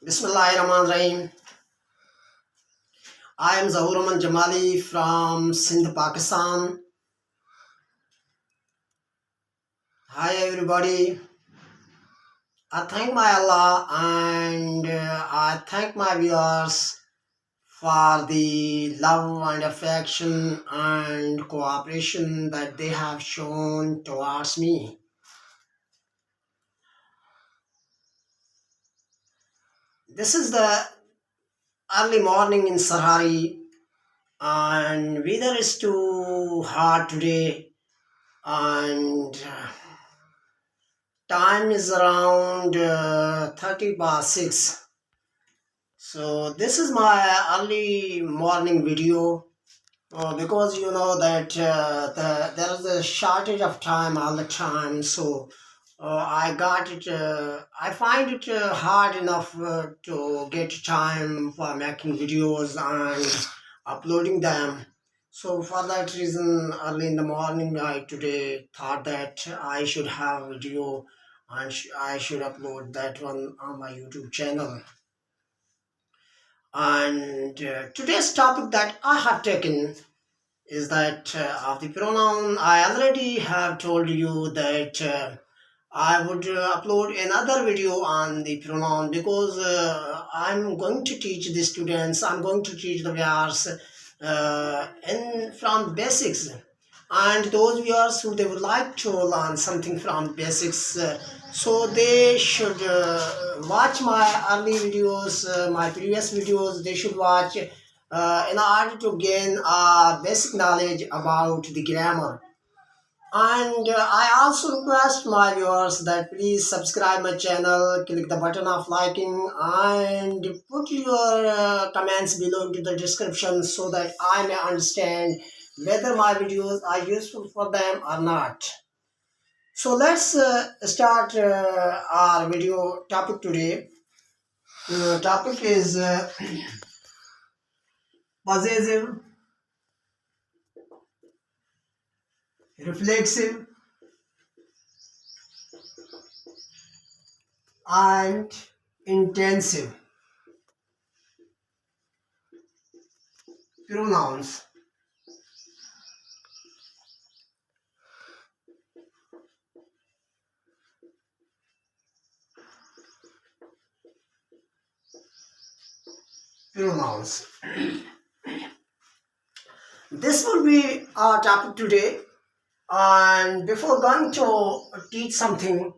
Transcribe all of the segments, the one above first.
Bismillahirrahmanirrahim. I am Zahoor Jamali from Sindh, Pakistan. Hi everybody. I thank my Allah and I thank my viewers for the love and affection and cooperation that they have shown towards me. This is the early morning in Sahari and weather is too hot today and time is around 30 past 6. So this is my early morning video because you know that there is a shortage of time all the time. So I got it. I find it hard enough to get time for making videos and uploading them. So for that reason, early in the morning, I today thought that I should have a video and I should upload that one on my YouTube channel. And today's topic that I have taken is that of the pronoun. I already have told you that I would upload another video on the pronoun because I'm going to teach the students, I'm going to teach the viewers in from basics, and those viewers who they would like to learn something from basics, so they should watch my early videos, my previous videos. They should watch in order to gain basic knowledge about the grammar. And I also request my viewers that please subscribe my channel, click the button of liking, and put your comments below into the description so that I may understand whether my videos are useful for them or not. So let's start our video topic today. The topic is possessive, reflexive, and intensive pronouns. Pronouns. This will be our topic today. And before going to teach something,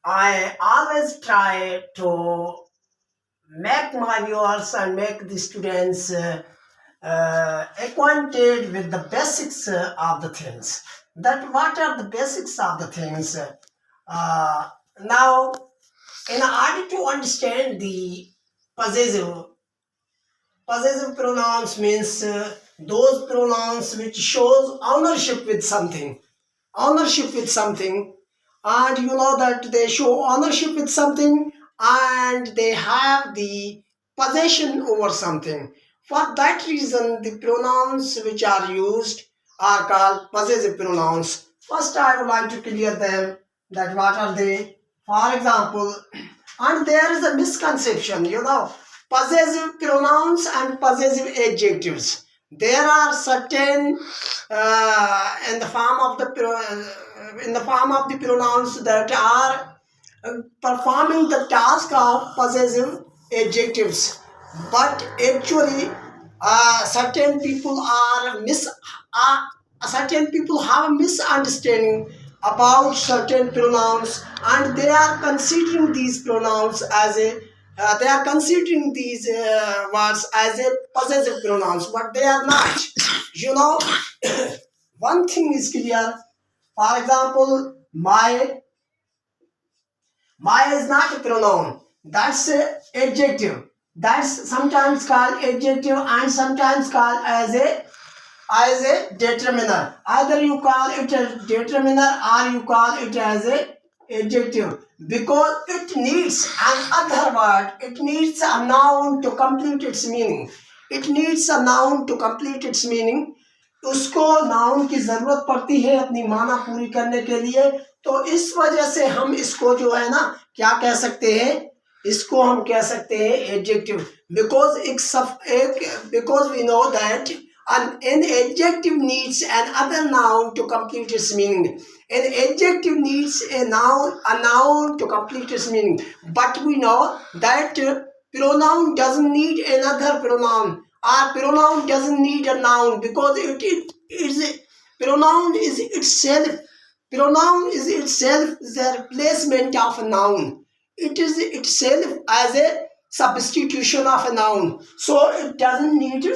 I always try to make my viewers and make the students acquainted with the basics of the things. That what are the basics of the things? Now, in order to understand the possessive Possessive pronouns means those pronouns which shows ownership with something. Ownership with something, and you know that they show ownership with something and they have the possession over something. For that reason, the pronouns which are used are called possessive pronouns. First, I would like to clear them that what are they. For example, and there is a misconception, you know, possessive pronouns and possessive adjectives. There are certain in the form of the pronouns that are performing the task of possessive adjectives, but actually certain people have a misunderstanding about certain pronouns, and they are considering these pronouns as a they are considering these words as a possessive pronouns, but they are not. You know, one thing is clear. For example, my is not a pronoun. That's a adjective. That's sometimes called adjective and sometimes called as a determiner. Either you call it a determiner or you call it as a adjective, because it needs an other word. It needs a noun to complete its meaning. It needs a noun to complete its meaning. उसको noun की जरूरत पड़ती है अपनी माना पूरी करने के लिए. तो इस वजह से हम इसको जो है ना क्या कह सकते हैं, इसको हम कह सकते हैं adjective, because we know that an adjective needs another noun to complete its meaning. An adjective needs a noun to complete its meaning. But we know that pronoun doesn't need another pronoun, or pronoun doesn't need a noun, because it is pronoun is itself. Pronoun is itself the replacement of a noun. It is itself as a substitution of a noun. So it doesn't need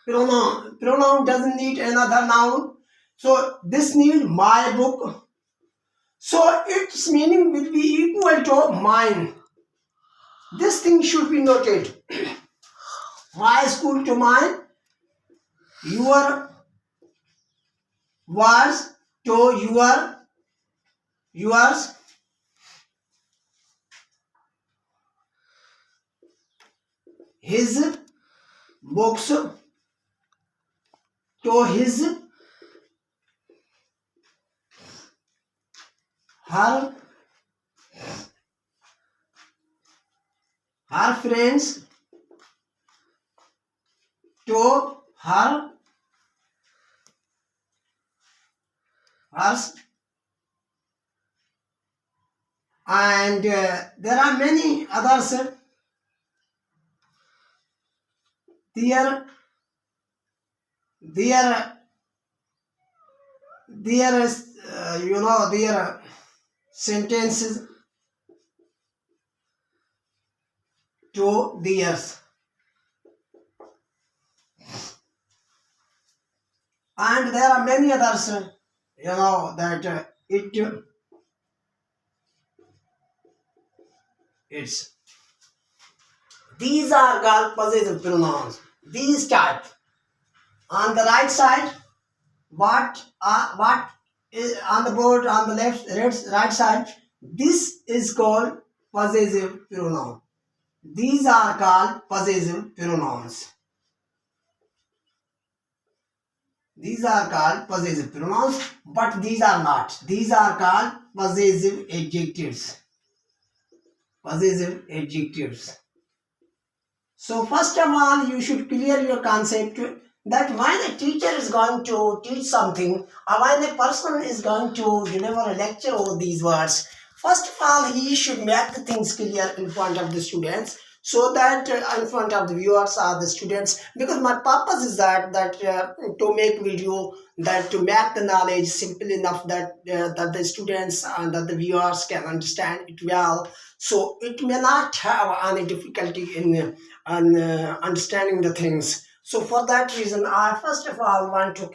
pronoun. Pronoun doesn't need another noun. So this need my book. So its meaning will be equal to mine. This thing should be noted. My school to mine. Your words to yours. His books to his, her friends to hers, and there are many others. Their their sentences to theirs, and there are many others. That it's these are called possessive pronouns. These type. On the right side, what is on the board on the right side, this is called possessive pronoun. These are called possessive pronouns. These are called possessive pronouns, but these are not. These are called possessive adjectives. Possessive adjectives. So first of all, you should clear your concept that when a teacher is going to teach something, or when a person is going to deliver a lecture over these words, first of all, he should make the things clear in front of the students, so that in front of the viewers or the students, because my purpose is that to make video, that to make the knowledge simple enough that that the students and that the viewers can understand it well, so it may not have any difficulty in understanding the things. So for that reason, I first of all want to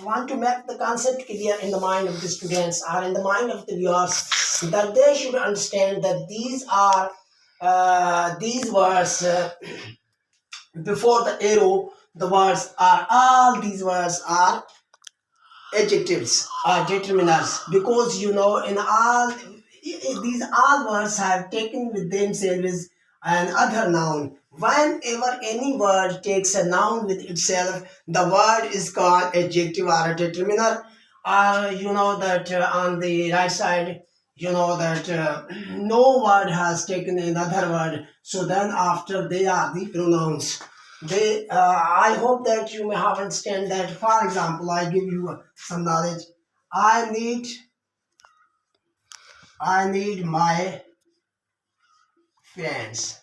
want to make the concept clear in the mind of the students or in the mind of the viewers, that they should understand that these words before the arrow, the words are all these words are adjectives or determiners, because in all these all words have taken with themselves an other noun. Whenever any word takes a noun with itself, the word is called adjective or a determiner. Or that on the right side, that no word has taken another word, so then after they are the pronouns. I hope that you may have understand that. For example, I give you some knowledge. I need my friends.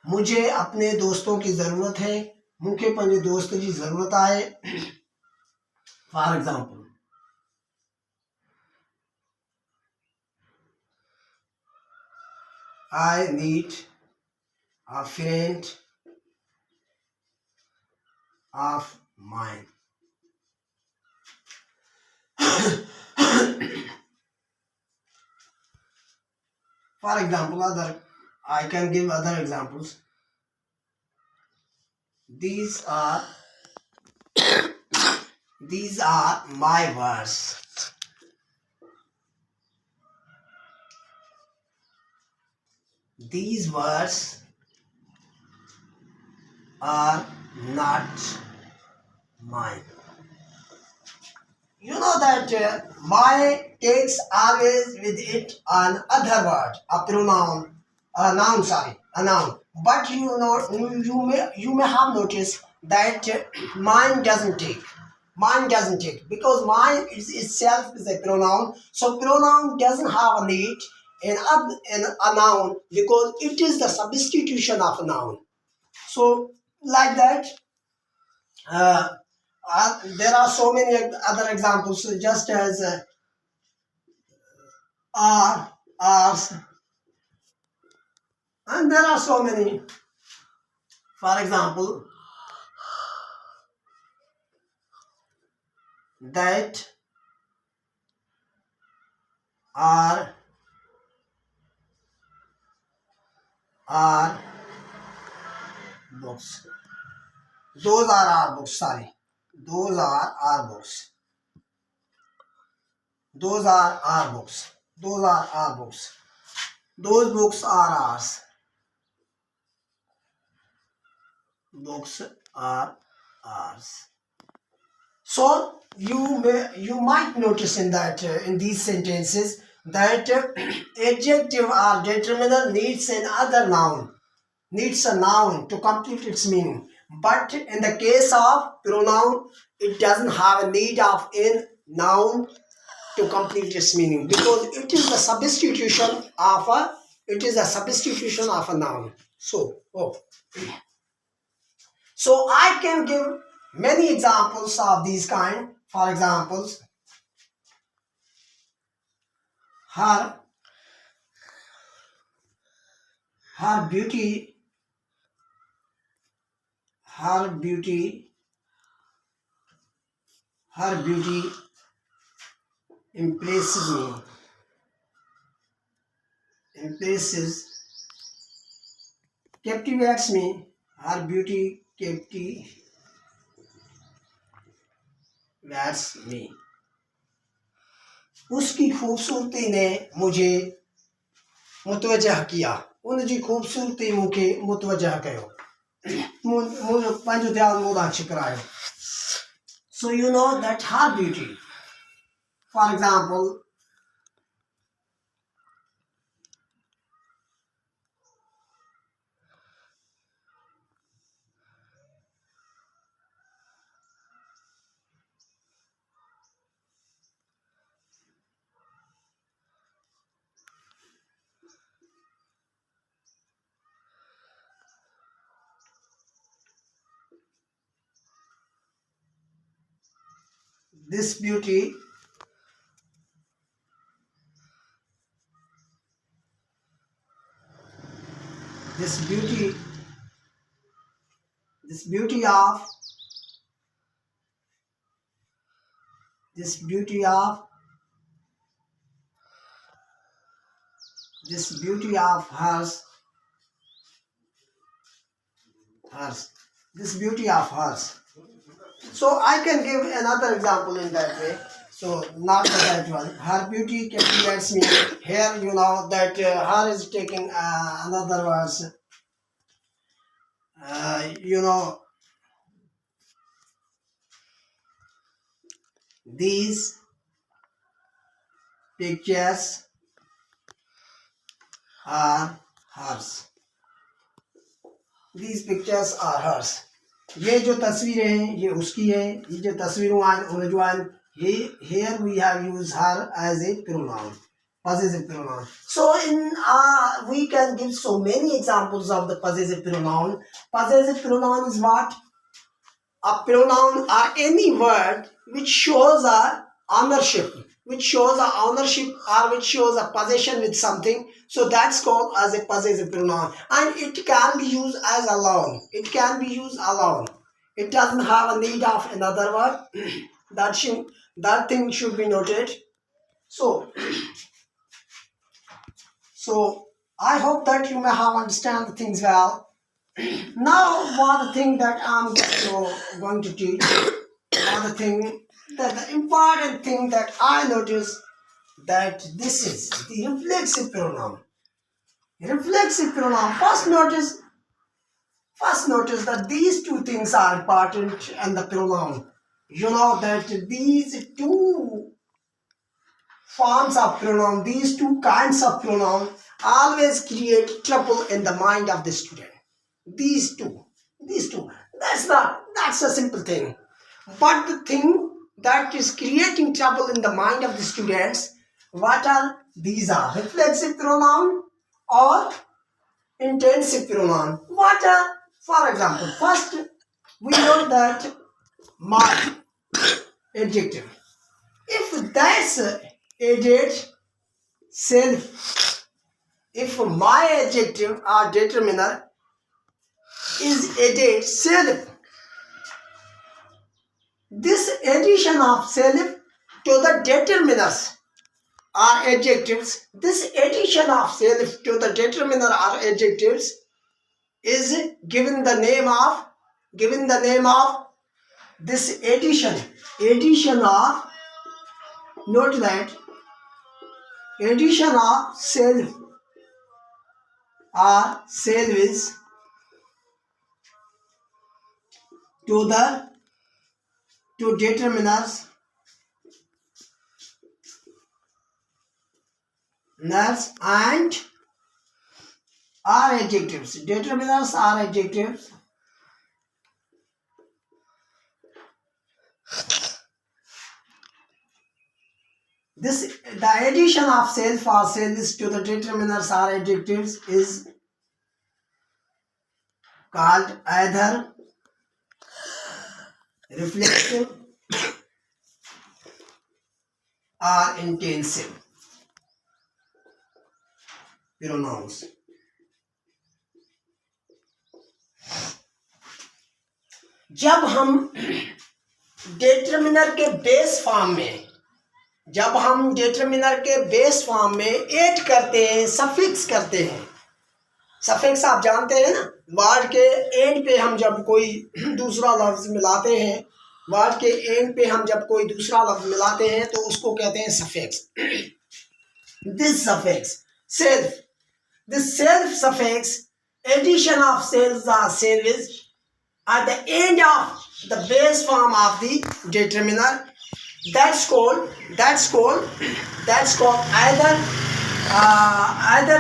मुझे अपने दोस्तों की जरूरत है. मुझे पंहिंजे दोस्त जी जरूरत आहे. For example, I need a friend of mine. For example, I can give other examples. These are my words. These words are not mine. you know that my takes always with it an other word, a pronoun, a noun, sorry, a noun. But you may have noticed that mine doesn't take. Mine doesn't take because mine is itself is a pronoun. So pronoun doesn't have a need in a noun because it is the substitution of a noun. So like that, uh, there are so many other examples. So just as are, ours, and there are so many. For example, that are our books. Those are our books. Sorry, those are our books. Those are our books. Those are our books. Those books are ours. Books are ours. So you might notice in that in these sentences that adjective or determiner needs a noun to complete its meaning. But in the case of pronoun, it doesn't have a need of a noun to complete its meaning because it is a substitution of a noun. So I can give many examples of these kind. For examples, her her beauty her beauty her beauty impresses me impresses captivates me. Her beauty captivates me. उसकी खूबसूरती ने मुझे मुतवज्जह किया. उनकी खूबसूरती मूंखे मुतवज्जह कयो. मुझे पंहिंजो ध्यानु मूं ॾांहुं छिकरायो. So you know that her beauty. For example, this beauty this beauty this beauty of this beauty of this beauty of hers this beauty of hers. So I can give another example in that way. So not that one. Her beauty captivates me. Here you know that her is taking another words. You know, these pictures are hers. These pictures are hers. ये जो तस्वीरें हैं ये उसकी है. ये जो तस्वीरों आन उनजुआन here we have used her as a pronoun, possessive pronoun. So in we can give so many examples of the possessive pronoun. Possessive pronoun is what? A pronoun or any word which shows a ownership, or which shows a possession with something. So that's called as a possessive pronoun, and it can be used as alone. It can be used alone. It doesn't have a need of another word. That thing should be noted. So I hope that you may have understand the things well. Now, one thing that I'm going to teach, the important thing that I notice that this is the reflexive pronoun. Reflexive pronoun. First notice that these two things are important in the pronoun. you know that these two forms of pronoun, these two kinds of pronoun always create trouble in the mind of the student. These two, that's a simple thing. But the thing that is creating trouble in the mind of the students, what are these? Are reflexive pronoun or intensive pronoun? What are, for example, first we know that my adjective. If that's added self, if my adjective or determiner is added self, this addition of self to the determiners or adjectives, this addition of self to the determiner or adjectives is given the name of this addition of, note that addition of self or selves to determiners and are adjectives. Determiners are adjectives. The addition of self or selves to the determiners or adjectives is called either reflexive or intensive pronouns. जब हम determiner के base form में add करते हैं, suffix करते हैं. Suffix आप जानते हैं ना, वर्ड के एंड पे हम जब कोई दूसरा लफ्ज मिलाते हैं, वर्ड के एंड पे हम जब कोई दूसरा लफ्ज मिलाते हैं तो उसको कहते हैं suffix. This suffix self, this self suffix, addition of selves or selves at the end of the base form of the determiner, that's called either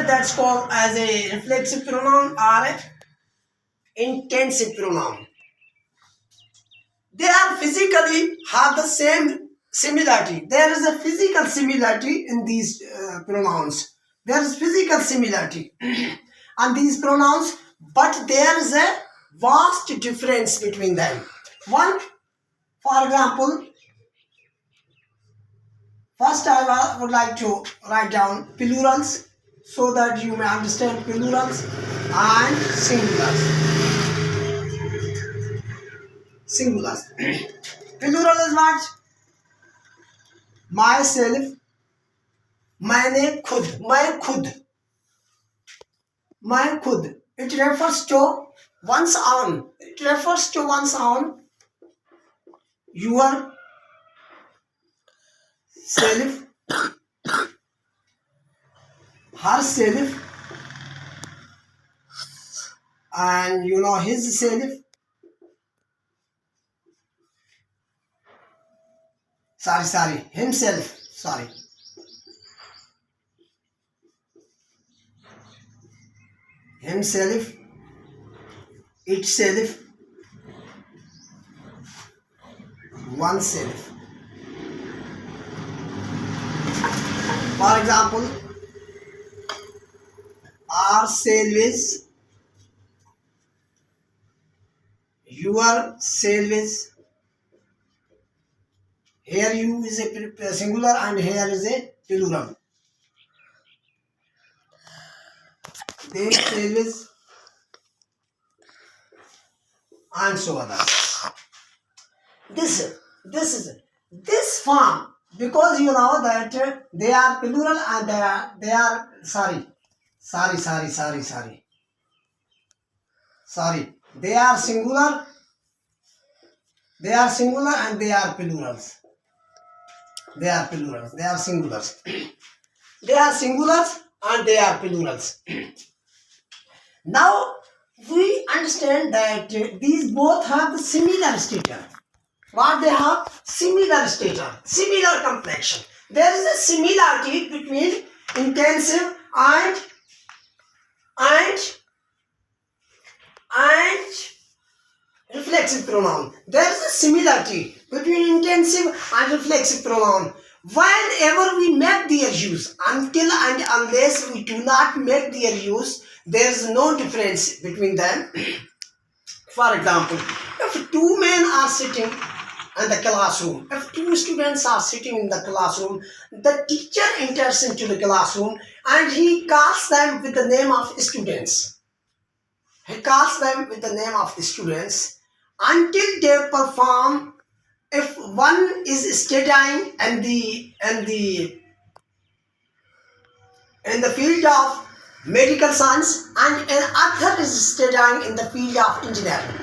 that's called as a reflexive pronoun or intensive pronoun. They are physically have the same similarity. There is a physical similarity in these pronouns. There is physical similarity on these pronouns, but there is a vast difference between them. One, for example, first I would like to write down plurals so that you may understand plurals and singulars. Plural is what? Myself, मैंने खुद, मैं खुद. It refers to one's own. Your self, herself, and his self. Himself. Himself, itself, oneself. For example, ourselves, yourselves. Here you is a singular and here is a plural. They selves and so on. This form, because you know that they are plural and they are they are singular. They are singular and they are plurals. They are singulars. They are singulars and they are plurals. Now we understand that these both have the similar stature. What they have? Similar stature, similar complexion. There is a similarity between intensive and and reflexive pronoun. There is a similarity between intensive and reflexive pronoun. Whenever we make their use, until and unless we do not make their use, there is no difference between them. For example, if two men are sitting in the classroom, if two students are sitting in the classroom, the teacher enters into the classroom and he calls them with the name of students. He calls them with the name of the students until they perform. If one is studying in the field of medical science and another is studying in the field of engineering,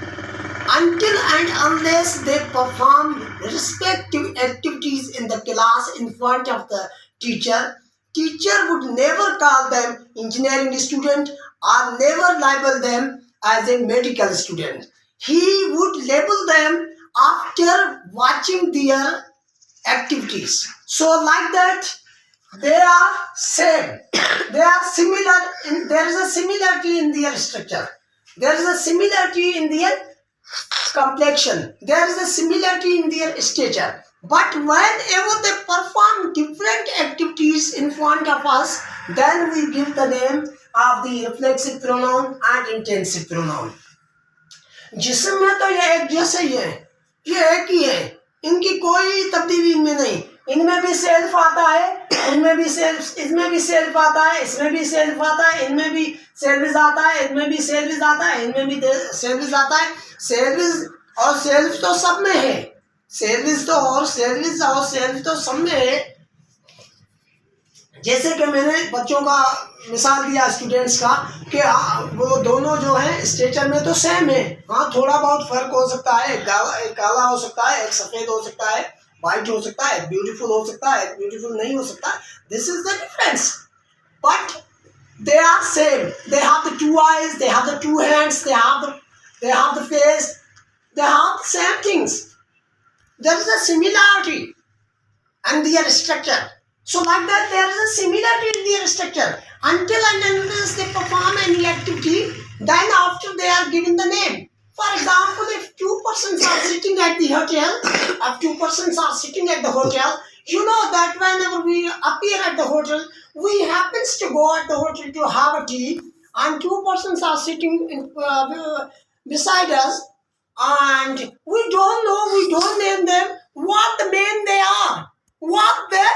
until and unless they perform respective activities in the class in front of the teacher, teacher would never call them engineering student or never label them as a medical student. He would label them after watching their activities. So like that, they are same. They are similar. There is a similarity in their structure. There is a similarity in their complexion. There is a similarity in their stature. But whenever they perform different activities in front of us, then we give the name of the reflexive pronoun and intensive pronoun. जिस्म में तो ये एक जैसे ही है, ये एक ही है, इनकी कोई तब्दीली इनमें नहीं. इनमें भी सेल्फ आता है, इनमें भी सेल्फ, इसमें भी सेल्फ आता है, इसमें भी सेल्फ आता है, इनमें भी सर्विस आता है, इनमें भी सर्विस आता है, इनमें भी सर्विस आता है. सर्विस और सेल्फ तो सब में है, सर्विस और सेल्फ तो सब में है. जैसे कि मैंने बच्चों का मिसाल दिया स्टूडेंट्स का कि वो दोनों जो है स्टेचर में तो सेम है. हाँ, थोड़ा बहुत फर्क हो सकता है, एक काला हो सकता है, एक सफेद हो सकता है, वाइट हो सकता है, ब्यूटीफुल हो सकता है, ब्यूटीफुल नहीं हो सकता. This is the difference. But they are same. They have the two eyes, they have the two hands, they have the face, they have the same things. There is a similarity and their structure. So like that, there is a similarity in their structure. Until and unless they perform any activity, then after they are given the name. For example, if two persons are sitting at the hotel, you know that whenever we appear at the hotel, we happens to go at the hotel to have a tea, and two persons are sitting beside us, and we don't name them what the name they are, what the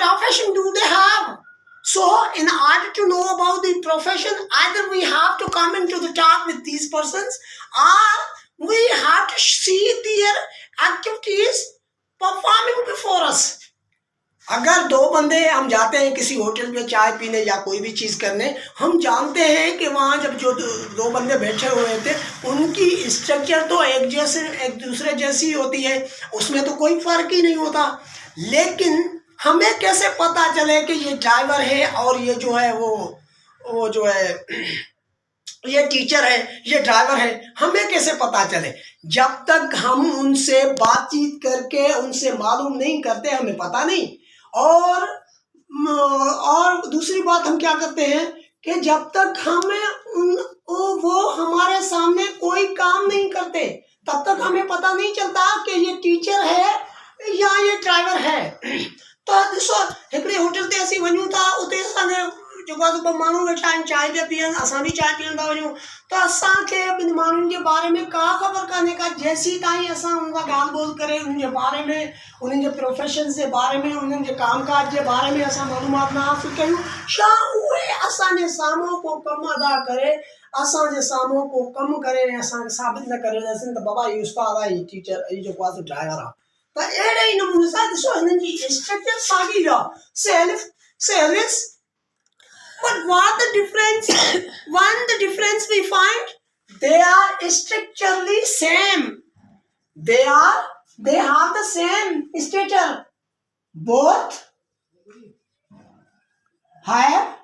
profession do they have. So in order to know about the profession, either we have to come into the talk with these persons, or we have to see their activities performing before us. अगर दो बंदे हम जाते हैं किसी hotel में चाय पीने या कोई भी चीज़ करने, हम जानते हैं कि वहाँ जब जो दो बंदे बैठे हुए थे उनकी स्ट्रक्चर तो एक दूसरे जैसी होती है, उसमें तो कोई फ़र्क ही नहीं होता. लेकिन हमें कैसे पता चले कि ये ड्राइवर है और ये जो है वो जो है ये टीचर है, ये ड्राइवर है? हमें कैसे पता चले? जब तक हम उनसे बातचीत करके उनसे मालूम नहीं करते, हमें पता नहीं. और दूसरी बात हम क्या करते हैं कि जब तक हमें वो हमारे सामने कोई काम नहीं करते, तब तक हमें पता नहीं चलता कि ये टीचर है या ये ड्राइवर है. तो ॾिसो, हिकिड़े होटल ते असीं वञूं था, उते असांखे जेको आहे ॿ माण्हू वेठा आहिनि, चांहि पिया पीअनि, असां बि चांहि पीअण था वञूं, त असांखे ॿिनि माण्हुनि जे बारे में का ख़बर कान्हे का. जेसीं ताईं असां हुन सां ॻाल्हि ॿोल करे उन्हनि जे बारे में, उन्हनि जे प्रोफेशन जे बारे में, उन्हनि जे कामकाज जे बारे में असां मालूमात न हासिल कयूं, छा उहे असांजे साम्हूं को कमु अदा करे, असांजे साम्हूं को कमु करे असांखे साबित न करे रहियसि त बाबा हीउ उस्ताद आहे, हीउ टीचर, हीउ जेको आहे ड्राइवर आहे. त अहिड़े ई नमूने सां ॾिसो, हिननि जी स्ट्रक्चर साॻी आहे, service. But what the difference? The difference we find, they are structurally same. They have the same stature. Both have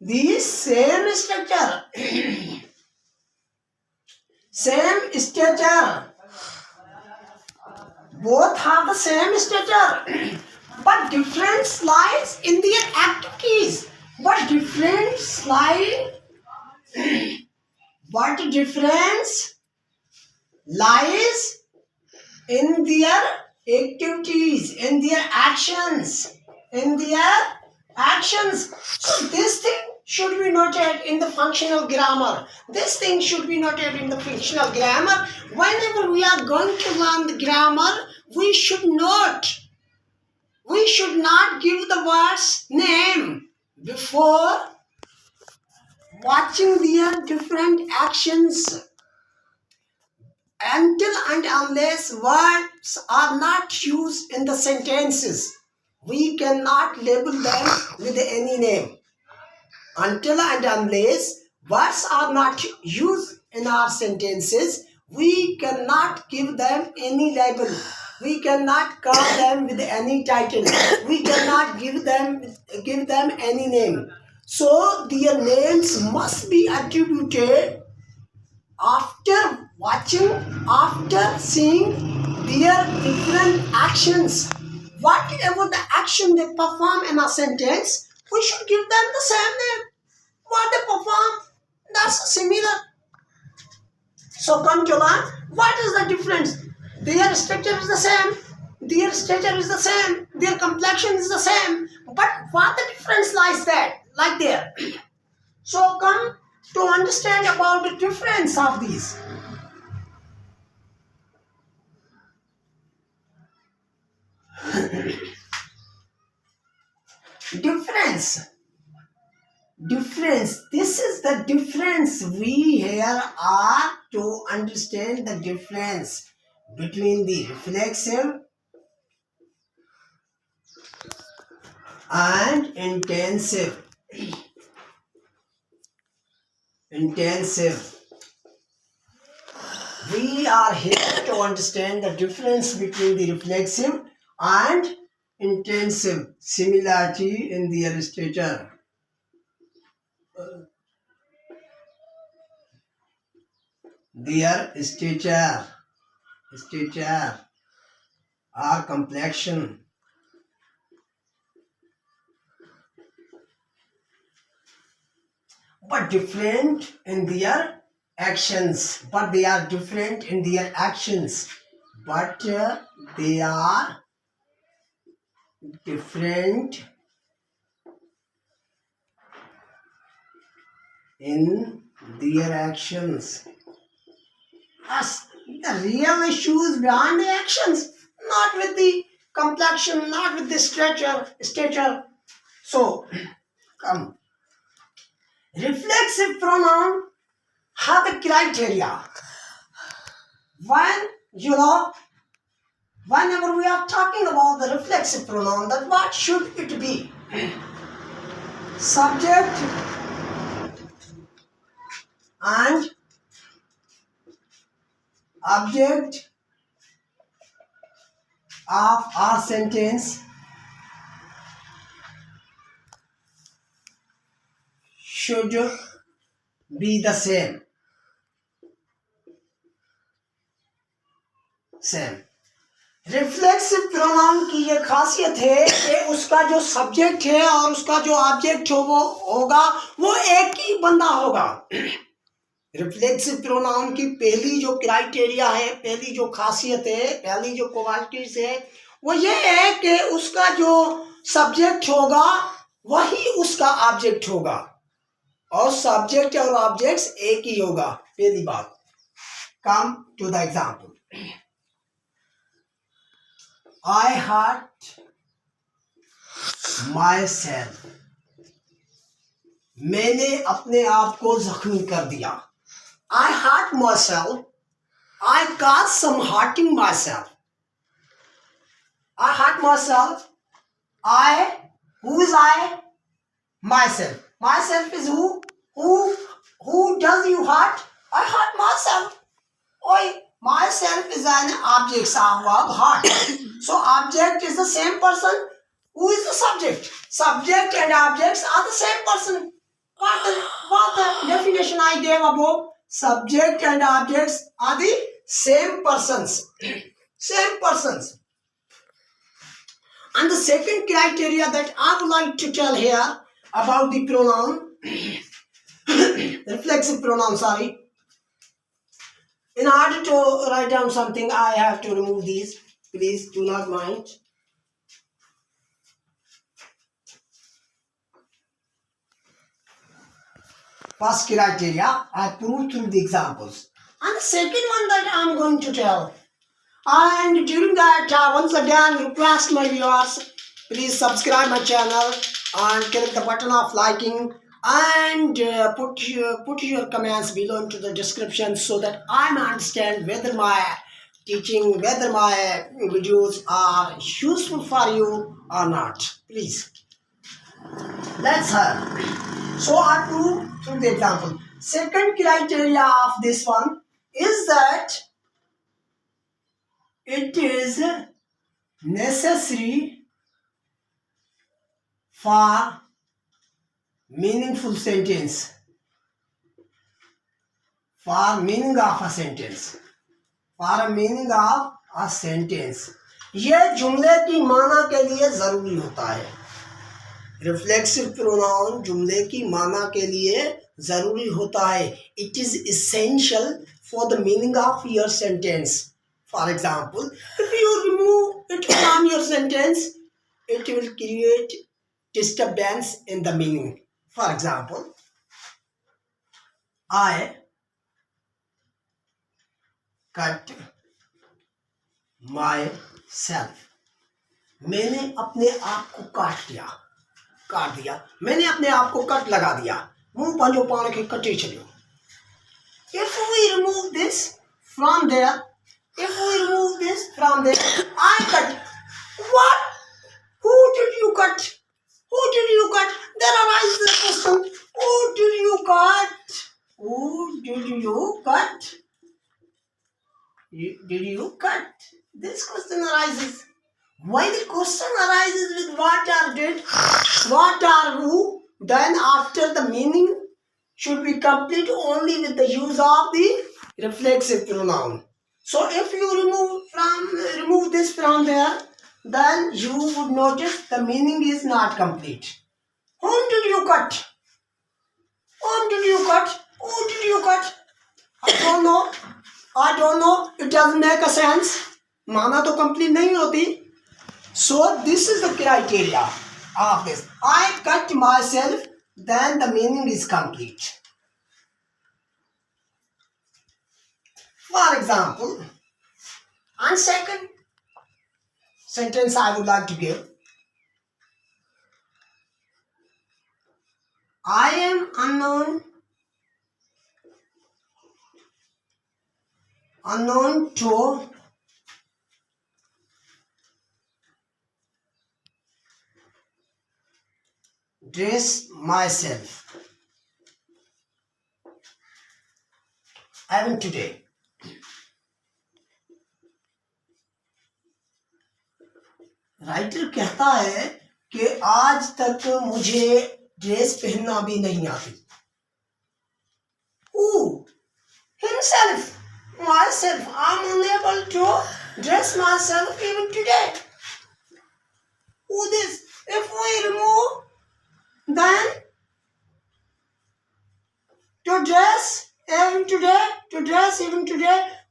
the same structure, same stature. Both have the same stature, but difference lies in their activities. But difference lies. But difference lies in their activities, in their actions, in their actions. So this thing should be noted in the functional grammar. This thing should be noted in the functional grammar. Whenever we are going to learn the grammar, we should not give the words name before watching their different actions. Until and unless words are not used in the sentences, we cannot label them with any name. Until and unless words are not used in our sentences, we cannot give them any label. We cannot call them with any title. We cannot give them any name. So their names must be attributed after watching, after seeing their different actions. Whatever the action they perform in a sentence, we should give them the same name. What they perform, that's similar. So come to learn, what is the difference? Their structure is the same, their stature is the same, their complexion is the same, but what the difference lies there. So come to understand about the difference of these. Difference. This is the difference. We here are to understand the difference between the reflexive and intensive. We are here to understand the difference between the reflexive and intensive, similarity in their stature. Their stature or complexion. But different in their actions. But they are different in their actions. But they are different in their actions. As the real issues behind the actions, not with the complexion, not with the stature. So, come. Reflexive pronoun have the criteria. Whenever we are talking about the reflexive pronoun, that what should it be? Subject and object of our sentence should be the same. Reflexive pronoun की ये खासियत है कि उसका जो subject है और उसका जो ऑब्जेक्ट वो एक ही बंदा होगा. रिफ्लेक्सिव प्रोनाउन की पहली जो क्राइटेरिया है, पहली जो खासियत है, पहली जो क्वालिटीज है, वो ये है कि उसका जो सब्जेक्ट होगा वही उसका ऑब्जेक्ट होगा और सब्जेक्ट और ऑब्जेक्ट्स एक ही होगा. पहली बात. Come to the example. I hurt myself. मैंने अपने आप को जख्मी कर दिया. I hurt myself. I caused some hurting myself. I hurt myself. Who is I? Myself. Myself is who? Who does you hurt? I hurt myself. Myself is an object of heart. So object is the same person. Who is the subject? Subject and objects are the same person. What the definition I gave above? Subject and objects are the same persons. same persons. And the second criteria that I would like to tell here about the pronoun, reflexive pronoun, sorry. In order to write down something, I have to remove these. Please do not mind. First criteria, I proved through the examples. And the second one that I'm going to tell. And during that, once again, request my viewers, please subscribe my channel and click the button of liking and put your comments below into the description so that I may understand whether my teaching, whether my videos are useful for you or not. Please. Let's have. So I prove through the example. Second criteria of this one is that it is necessary for meaningful sentence. For meaning of a sentence. For a meaning of a sentence. ये जुमले की माना के लिए जरूरी होता है. Reflexive pronoun जुमले की माना के लिए जरूरी होता है. It is essential for the meaning of your sentence. For example, if you remove it from your sentence, it will create disturbance in the meaning. For example, I cut myself. मैंने अपने आप को काट दिया. मैंने अपने आप को कट लगा दिया. मुंह पंजो पान के कटे चलियो. If we remove this from there, I cut. What? Who did you cut? There arises the question, who did you cut? This question arises. Why the question arises with what or did, what or who, then after the meaning should be complete only with the use of the reflexive pronoun. So if you remove this from there, then you would notice the meaning is not complete. Whom did you cut? Who did you cut? I don't know. It doesn't make a sense. माना तो complete नहीं होती. So this is the criteria of this. I cut myself, then the meaning is complete. For example, and second sentence I would like to give. I am unknown to dress myself even today. Writer कहता है कि आज तक मुझे dress पहनना भी नहीं आती. Who? Himself. Myself. I'm unable to dress myself even today. Who this? If we remove, then to dress even today,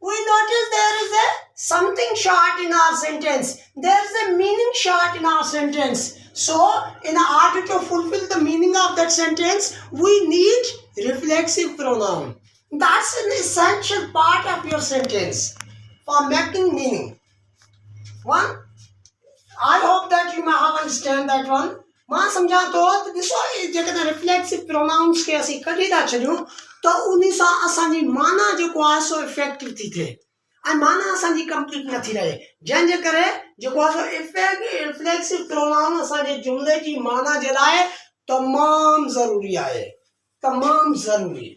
we notice there is a something short in our sentence. There is a meaning short in our sentence. So, in order to fulfill the meaning of that sentence, we need reflexive pronoun. That's an essential part of your sentence for making meaning. One, I hope that you may have understand that one. मां समझा तो दिसो जेकॾहिं reflexive pronouns खे असीं कढी था छॾियूं त उन सां असांजी माना जेको आहे सो इफेक्टिव थी थिए ऐं माना असांजी कंप्लीट न थी रहे, जंहिंजे करे जेको आहे सो रिफ्लेक्सिव प्रोनाउन असांजे जुमले जी माना जे लाइ तमामु ज़रूरी आहे, तमामु ज़रूरी.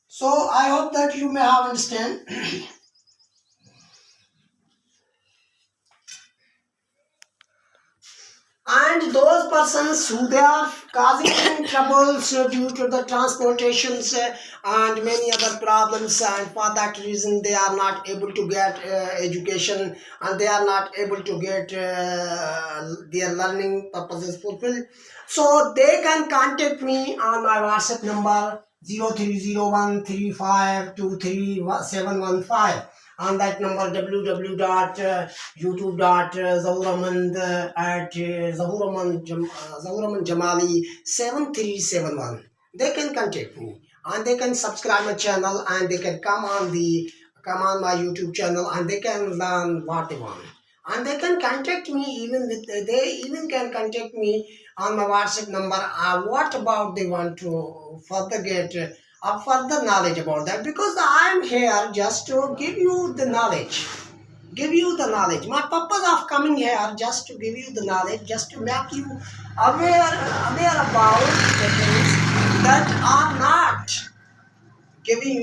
So I hope that you may have understand. and those persons who they are causing troubles due to the transportations and many other problems, and for that reason they are not able to get education, and they are not able to get their learning purposes fulfilled, so they can contact me on my WhatsApp number 030135237715. On that number www.youtube.zahoor at Zahoor Jamali 7371. They can contact me and they can subscribe my channel, and they can come on my YouTube channel, and they can learn what they want, and they can contact me even with they even can contact me on my WhatsApp number. What about they want to further get further knowledge about that, because I am here just to give you the knowledge, give you the knowledge. My purpose of coming here just to give you the knowledge, just to make you aware about the things that are not giving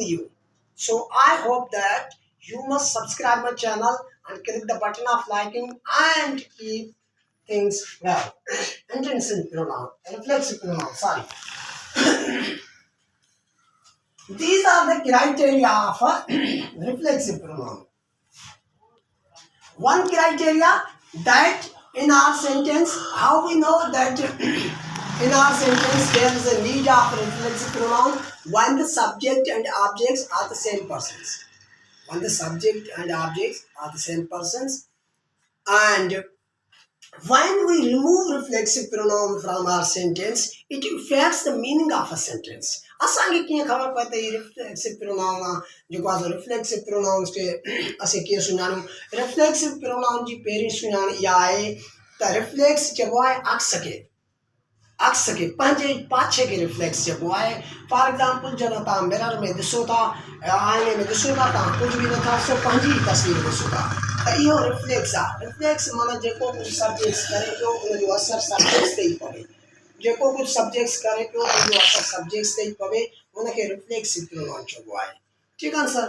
you. So I hope that you must subscribe my channel and click the button of liking and keep things well. Intensive pronoun, reflexive pronoun, sorry. These are the criteria of a reflexive pronoun. One criteria that in our sentence, how we know that in our sentence there is a need of reflexive pronoun when the subject and objects are the same persons. When the subject and objects are the same persons, and when we remove reflexive pronoun from our sentence, it affects the meaning of a sentence. असांखे कीअं ख़बर पए त हीउ reflexive pronoun आहे, जेको आहे reflexive pronounce खे असीं कीअं सुञाणूं? रिफ्लेक्सिव प्रोनाउन जी पहिरीं सुञाण इहा आहे त रिफ्लेक्स चइबो आहे अक्स खे पंहिंजे पाछे खे रिफ्लेक्स चइबो आहे. फॉर एग्ज़ाम्पल जॾहिं तव्हां मिरर में ॾिसो था, आईने में ॾिसो था, तव्हां कुझु बि नथा ॾिसो, पंहिंजी ई तस्वीर ॾिसो था, त इहो रिफ्लेक्स आहे. रिफ्लेक्स माना जेको कुझु सब्जेक्ट्स करे पियो उनजो असरु सब्जेक्ट्स ते ई पवे, जेको कुझु सब्जेक्ट्स करे पियो उनजो असरु सब्जेक्ट्स ते ई पवे, उनखे रिफ्लेक्सिव प्रोनाउन चइबो आहे. ठीकु आहे sir?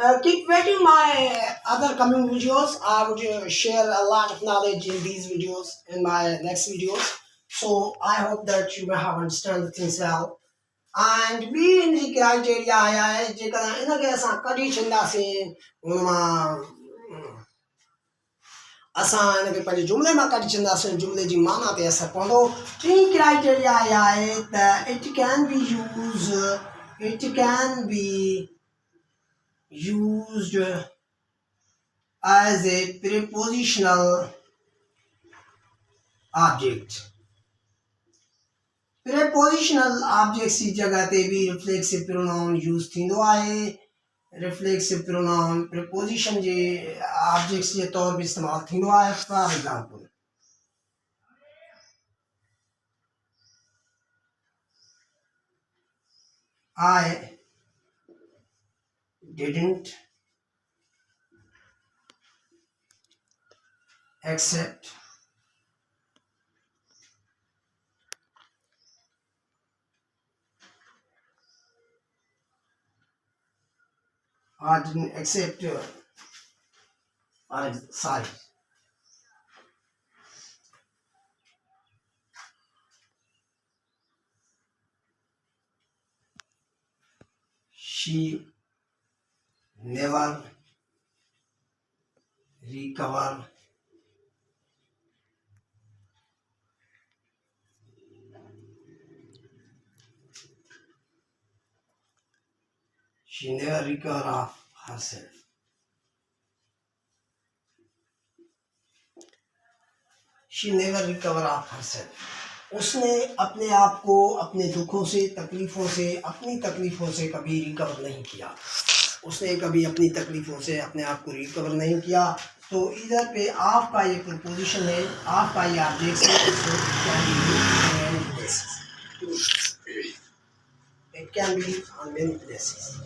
And keep waiting my other coming videos. I would share a lot of knowledge in these videos, in my next videos. So I hope that you may have understand the things well. And be in the criteria आया है जेकर इनके असां कढी छॾींदासीं हुन मां असां हिनखे पंहिंजे जुमिले मां कढी छॾींदासीं, जुमिले जी माना ते असरु पवंदो. टी क्राइटेरिया इहा आहे त it can be used as a prepositional object. Prepositional objects जी जगह ते भी reflexive pronoun यूज़ थींदो आहे. reflexive pronoun preposition जे objects जे तौर पे इस्तेमाल थींदो आहे. For example, I didn't accept sorry. She never recover of herself. She never recover of herself. उसने अपने आप को अपने दुखों से, तकलीफ़ों से, अपनी तकलीफ़ों से कभी रिकवर नहीं किया. उसने कभी अपनी तकलीफ़ों से अपने आप को रिकवर नहीं किया. तो इधर पे आपका ये प्रपोजिशन है, आपका ये ऑब्जेक्ट है. It can be on many places.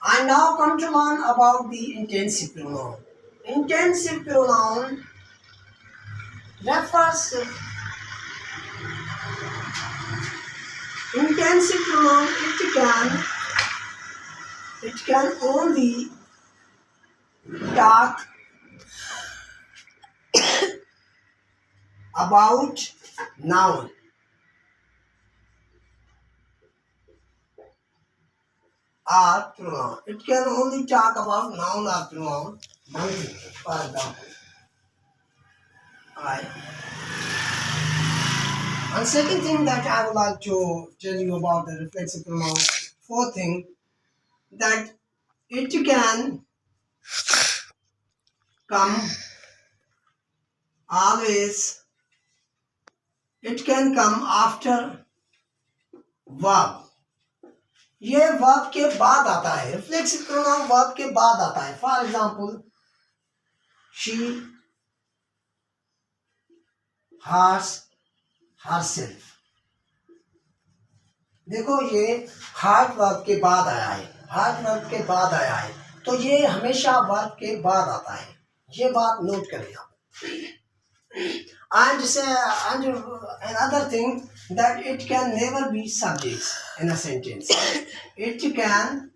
I now come to learn about the intensive pronoun. Intensive pronoun refers to intensive pronoun. It can only talk about noun or pronoun. It can only talk about noun or pronoun. One thing, for example, I. And second thing that I would like to tell you about the reflexive pronoun. Fourth thing, that it can come always. It can come after verb. ये verb के बाद आता है. Reflexive pronoun verb के बाद आता है. For example, she hurts herself. देखो ये हार्ट वर्ब के बाद आया है. हार्ट वर्ब के बाद आया है, तो ये हमेशा वर्ब के बाद आता है. ये बात नोट करें आप. And another thing, that it can never be subjects in a sentence. It can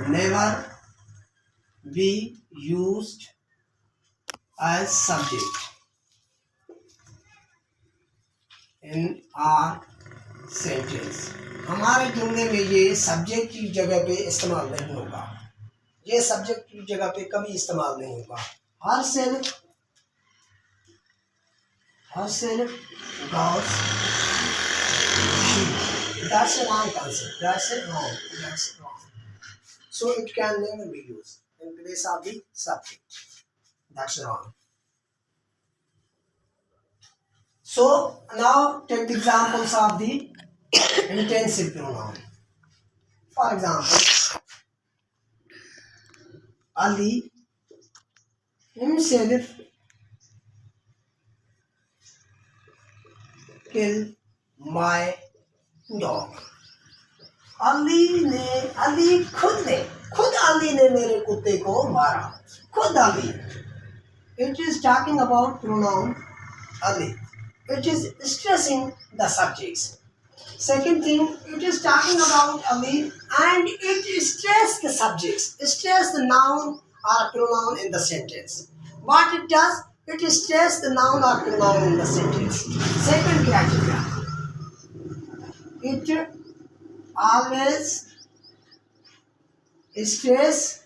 never be used as subject in our sentence. हमारे जुमले में ये सब्जेक्ट की जगह पे इस्तेमाल नहीं होगा. ये सब्जेक्ट की जगह पे कभी इस्तेमाल नहीं होगा. herself goes she. That's a wrong concept. That's wrong. So it can never be used in place of the subject. That's wrong. So now take the examples of the intensive pronoun. For example, Ali himself killed my dog. Ali खुद अली ने मेरे कुत्ते को मारा. खुद Ali. It is talking about pronoun Ali. It is stressing the subjects. Second thing, it is talking about Ali and it stresses the subjects. Stress the noun or pronoun in the sentence. What it does, it stresses the noun or pronoun in the sentence. Second criteria, it always stress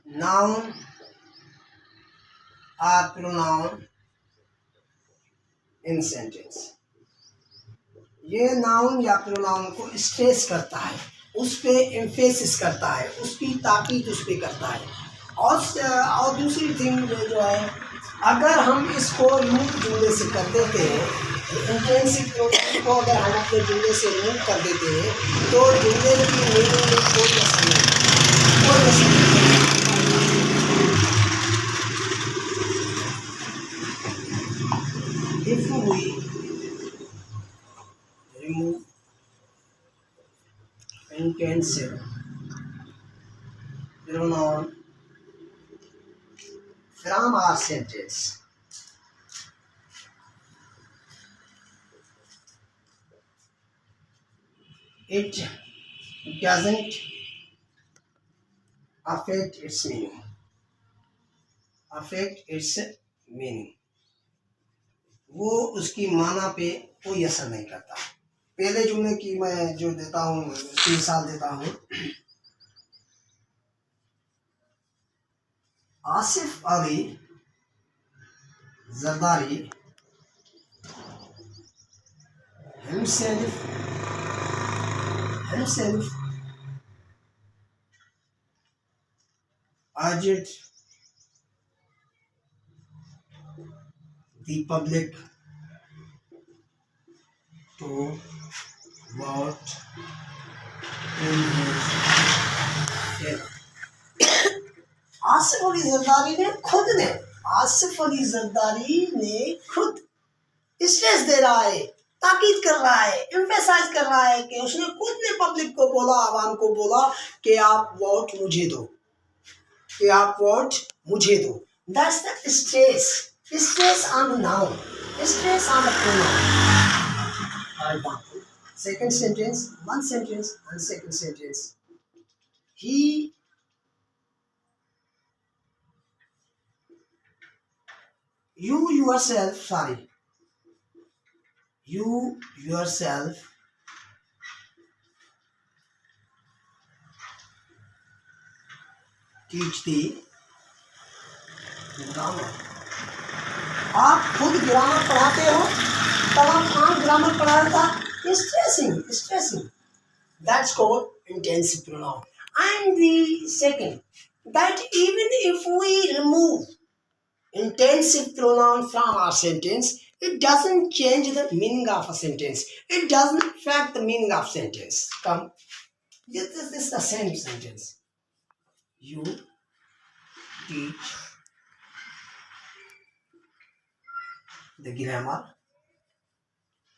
noun or pronoun in sentence. ये noun या pronoun को stress करता है, उस पे emphasis करता है, उसकी ताकीद उस पे करता है. और दूसरी थिंग जो है, अगर हम इसको रिमूव जुमले से कर देते हैं, इंटेंसिव प्रोनाउन को अगर हम अपने जुमले से रिमूव कर देते हैं, तो जुमले की मीनिंग में कोई असर नहीं. If we remove intensive pronoun from our sentence, it doesn't affect its meaning. वो उसकी माना पे कोई असर नहीं करता. पहले जुमले की मैं जो देता हूँ, उसकी मिसाल देता हूँ. Asif Ali Zardari himself urged the public to vote in his favor. Asif Ali Zardari ने खुद स्ट्रेस दे रहा है, ताकीद कर रहा है, एम्फेसाइज कर रहा है कि उसने खुद ने पब्लिक को बोला, आवाम को बोला कि आप वोट मुझे दो. That's the stress on the noun, stress on the pronoun. For example, second sentence, one sentence and second sentence. He You yourself, sorry, you yourself teach the grammar. आप खुद ग्रामर पढ़ाते हो, तब आप कहाँ ग्रामर पढ़ा रहा था? Stressing. That's called intensive pronoun. And the second, that even if we remove intensive pronoun from our sentence, it doesn't change the meaning of a sentence. It doesn't affect the meaning of sentence. Come, this is the same sentence. You teach the grammar.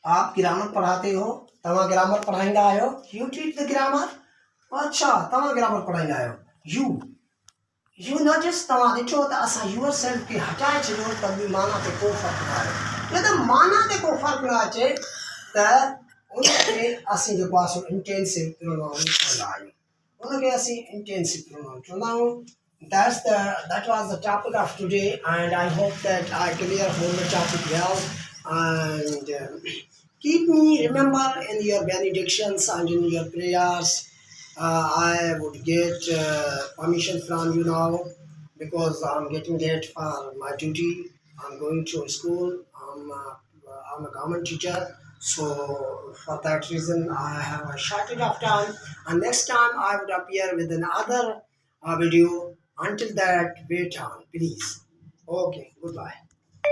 आप grammar पढ़ाते हो, तव्हां grammar पढ़ाईंदा आहियो. You teach the grammar. अच्छा, तव्हां grammar पढ़ाईंदा आहियो. You notice तव्हां ॾिठो त असां yourself खे हटाए छॾियो त बि माना ते को फ़र्क़ु न आहे. जॾहिं माना ते को फ़र्क़ु न अचे त उनखे असीं जेको आहे सो इंटेंसिव प्रोनाउन चवंदा आहियूं. उनखे असीं इंटेंसिव प्रोनाउन चवंदा आहियूं. That was the topic of today, and I hope that I clear all the topic well. And keep me remember in your benedictions and in your prayers. I would get permission from you now because I'm getting late for my duty. I'm going to school. I'm a government teacher. So for that reason, I have a shortage of time. And next time I would appear with another video. Until that, wait on, please. Okay, goodbye.